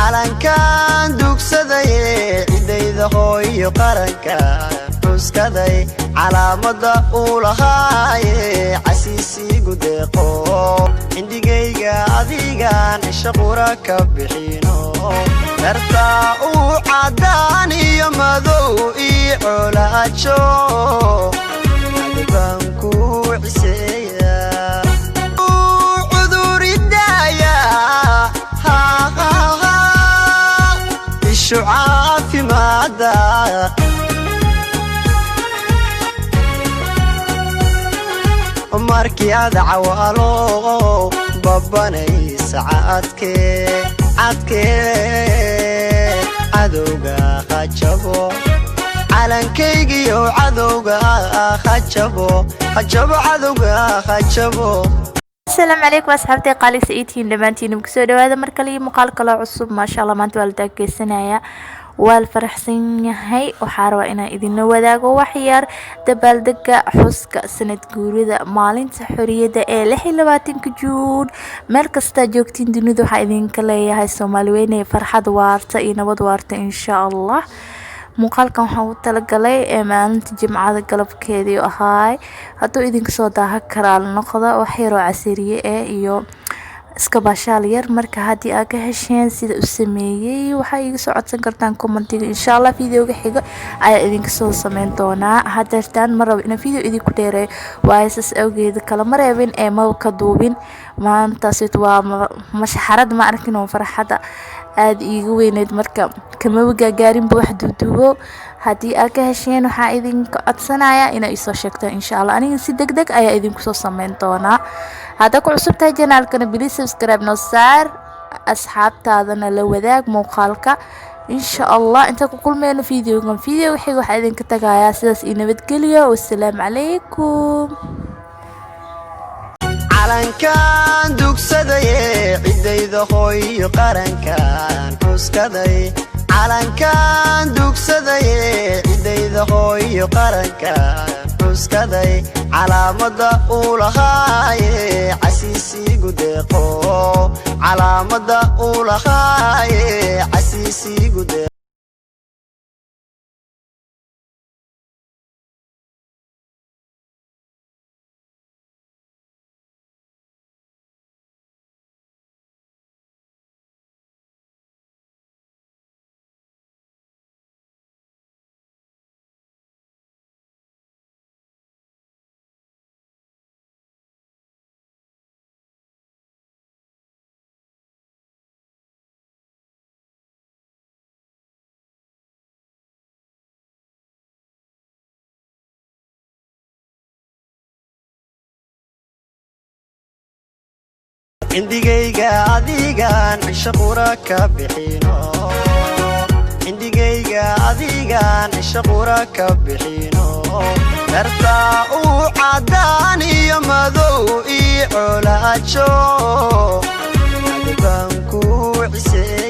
calankan dugsaday cidayda hooyo qaranka xuskaday calaamada uu lahaaye casiisigu deeqo indigayga adigan shaqura ka bixino dartaa uu cadaan iyo madow ii colaajo adibaan ku ciseeya عافي ماذا markii aad cawaalo babanay saacadke cadowga khajabo calankaygiyo cadowga khajabo cadowga khajabo. السلام عليكم أصحابتي قالي سئيتين دمانتين بكسودة وهذا مركلي مقال كلا عصب ما شاء الله ما انتوا والدك سنايا والفرحسين هاي وحاروا إنا إذن وداقوا وحيار دبال دقا حسك سنة قوريدا مالين سحوريدا لحي لباتين كجون مركز تاجوكتين دنودو حايدين كلايا هاي سومالوين فرحة دوارتا إنا ودوارتا إن شاء الله. muuqaalkan waxaan u talagalay maalinta jimcada galabkeedii ahaay hadduu idinka soo daaha karaa noqda wax yaroo casiriye iyo iska baashaal yar marka haddii aad ka hesheen sida u sameeyay waxaa iga soo codsan kartaan commentiga insha Allah videoga xiga ayaa idinka soo sameyn doonaa hadeertaan ma rabo inaan video idinku dheereeyo waayas awgeed kala mareebin ma ka duubin maantaas waa mashxarad ma arkin oo farxada aad iigu weyneed marka kama gaarin wax duuduubo haddii aad ka hesheen waxaa idinka codsanaya inay soo sheegtaan insha Allah aniga si degdeg ayaa idinku soo sameyn doonaa. hadda ku cusub tahay channelkana please subscribe noo saar asxaabtaadana la wadaag muuqaalka insha Allah inta ku kulmeyno video xiga waxaa idinka tagayaa sidaas nabadgelyo wassalaamu calaykum. calankan dugsaday cidayda hooyo qarankan xuskaday calankan dugsaday cidayda hooyo qarankan xuskaday calaamada uu lahaaye casiisigu deeqo calaamada uu lahaaye casiisigu deeqo. indigayga adigan shaqura ka bixino indigayga adigan shaqura ka bixino dartaa uu cadaan iyo madow ii colaajo adibaan ku ciseeya